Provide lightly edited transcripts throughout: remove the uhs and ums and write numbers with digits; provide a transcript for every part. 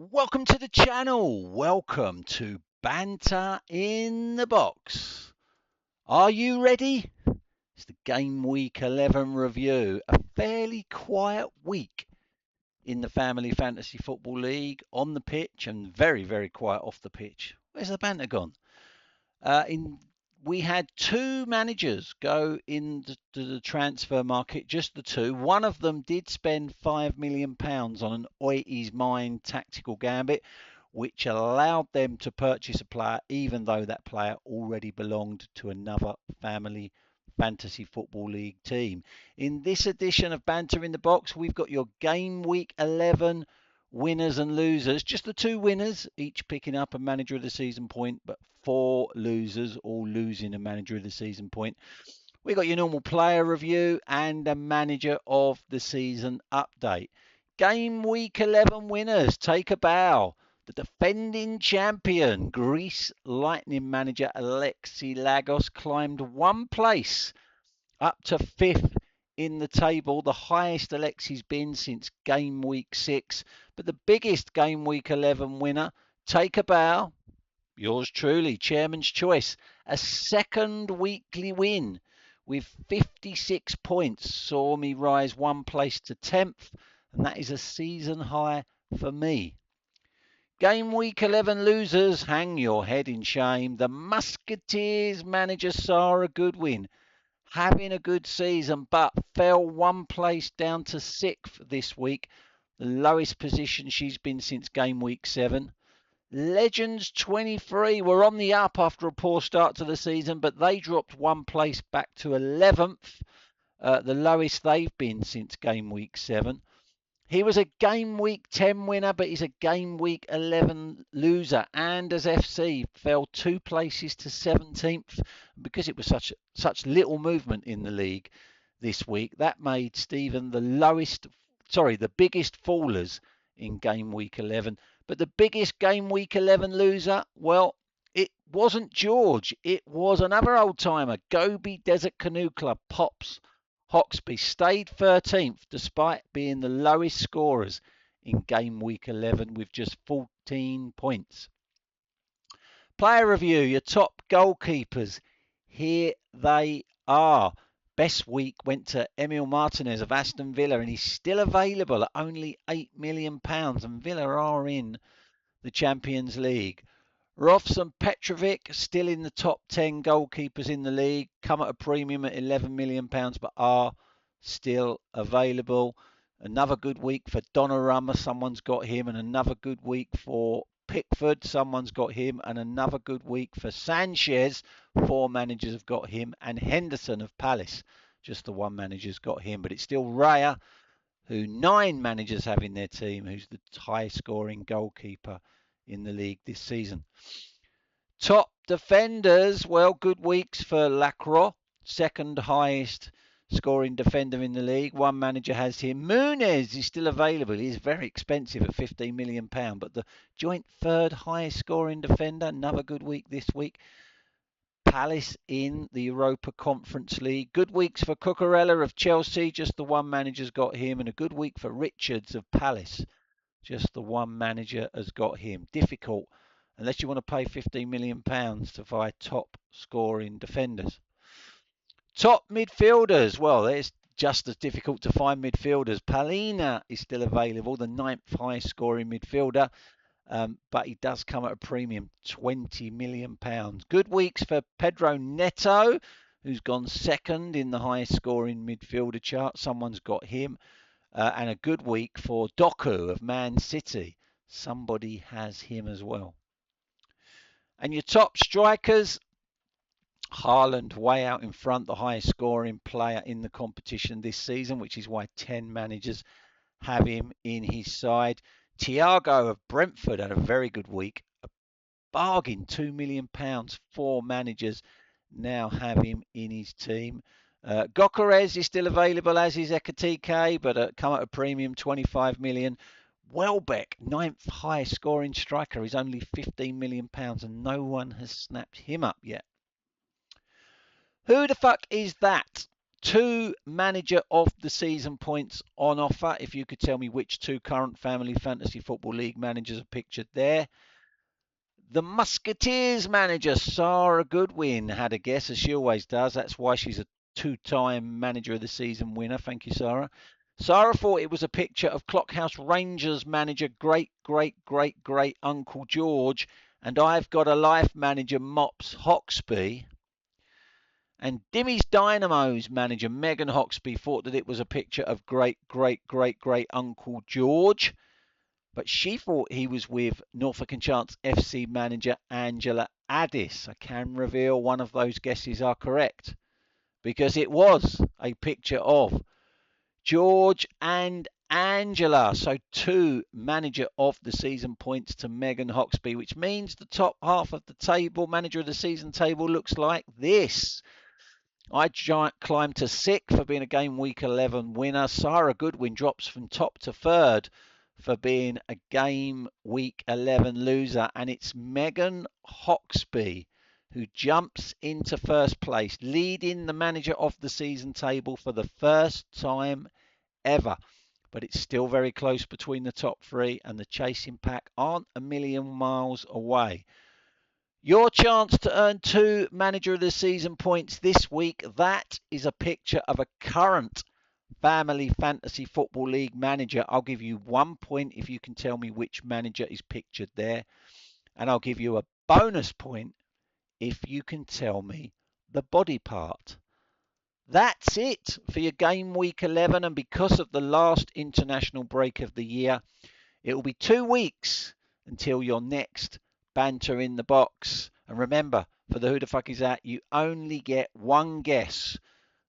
Welcome to the channel. Welcome to Banter in the Box. Are you ready? It's the Game Week 11 review. A fairly quiet week in the Family Fantasy Football League on the pitch and very, very quiet off the pitch. Where's the banter gone? We had two managers go into the transfer market, just the two. One of them did spend £5 million on an Oity's Mind tactical gambit, which allowed them to purchase a player even though that player already belonged to another Family Fantasy Football League team. In this edition of Banter in the Box, we've got your Game Week 11 winners and losers. Just the two winners, each picking up a manager of the season point, but four losers, all losing a manager of the season point. We got your normal player review and a manager of the season update. Game Week 11 winners, take a bow. The defending champion, Greece Lightning manager Alexi Lagos, climbed one place up to fifth in the table, the highest Alexi's been since Game Week 6. But the biggest Game Week 11 winner, take a bow, yours truly, Chairman's Choice, a second weekly win with 56 points, saw me rise one place to 10th, and that is a season high for me. Game Week 11 losers, hang your head in shame. The Musketeers manager Sarah Goodwin, having a good season, but fell one place down to 6th this week, the lowest position she's been since Game Week 7. Legends 23 were on the up after a poor start to the season, but they dropped one place back to 11th, the lowest they've been since Game Week 7. He was a Game Week 10 winner, but he's a Game Week 11 loser. Anders FC fell two places to 17th because it was such little movement in the league this week. That made Stephen the biggest fallers in Game Week 11. But the biggest Game Week 11 loser, well, it wasn't George. It was another old timer, Gobi Desert Canoe Club, Pops Hawksby, stayed 13th despite being the lowest scorers in Game Week 11 with just 14 points. Player review, your top goalkeepers. Here they are. Best week went to Emil Martinez of Aston Villa, and he's still available at only £8 million, and Villa are in the Champions League. Rofsson Petrovic still in the top 10 goalkeepers in the league, come at a premium at £11 million, but are still available. Another good week for Donnarumma, someone's got him, and another good week for Pickford, someone's got him, and another good week for Sanchez, four managers have got him, and Henderson of Palace, just the one manager's got him, but it's still Raya, who 9 managers have in their team, who's the high scoring goalkeeper in the league this season. Top defenders, well, good weeks for Lacroix, second highest scoring defender in the league. One manager has him. Muniz is still available. He's very expensive at £15 million, but the joint third highest scoring defender, another good week this week. Palace in the Europa Conference League. Good weeks for Cucurella of Chelsea, just the one manager's got him, and a good week for Richards of Palace. Just the one manager has got him. Difficult, unless you want to pay £15 million to buy top scoring defenders. Top midfielders. Well, it's just as difficult to find midfielders. Palina is still available, the 9th highest scoring midfielder, but he does come at a premium, £20 million. Good weeks for Pedro Neto, who's gone second in the highest scoring midfielder chart. Someone's got him. And a good week for Doku of Man City. Somebody has him as well. And your top strikers, Haaland way out in front, the highest scoring player in the competition this season, which is why 10 managers have him in his side. Thiago of Brentford had a very good week. A bargain, £2 million. 4 managers now have him in his team. Gokares is still available, as is Ekatike, but come at a premium, £25 million. Welbeck, 9th highest scoring striker, is only £15 million, and no one has snapped him up yet. Who the fuck is that? 2 manager of the season points on offer. If you could tell me which 2 current Family Fantasy Football League managers are pictured there. The Musketeers manager, Sarah Goodwin, had a guess, as she always does. That's why she's a 2-time manager of the season winner. Thank you, Sarah. Sarah thought it was a picture of Clockhouse Rangers manager, great Uncle George. And I've got a life manager, Mops Hoxby. And Dimmy's Dynamo's manager, Megan Hoxby, thought that it was a picture of great Uncle George. But she thought he was with Norfolk and Chance FC manager Angela Addis. I can reveal one of those guesses are correct, because it was a picture of George and Angela. So 2 manager of the season points to Megan Hoxby, which means the top half of the table, manager of the season table, looks like this. I climbed to 6th for being a game week 11 winner. Sarah Goodwin drops from top to 3rd for being a game week 11 loser. And it's Megan Hoxby who jumps into 1st place, leading the manager of the season table for the first time ever. But it's still very close between the top 3, and the chasing pack aren't a million miles away. Your chance to earn 2 manager of the season points this week. That is a picture of a current Family Fantasy Football League manager. I'll give you 1 point if you can tell me which manager is pictured there. And I'll give you a bonus point if you can tell me the body part. That's it for your game week 11. And because of the last international break of the year, it will be 2 weeks until your next Banter in the Box. And remember, for the Who the Fuck Is That, you only get 1 guess.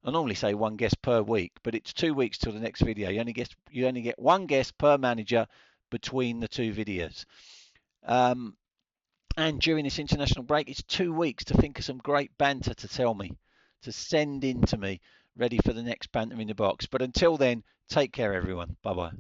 I normally say 1 guess per week, but it's 2 weeks till the next video. You only get 1 guess per manager between the 2 videos. And during this international break, it's 2 weeks to think of some great banter to tell me, to send in to me, ready for the next Banter in the Box. But until then, take care, everyone. Bye-bye.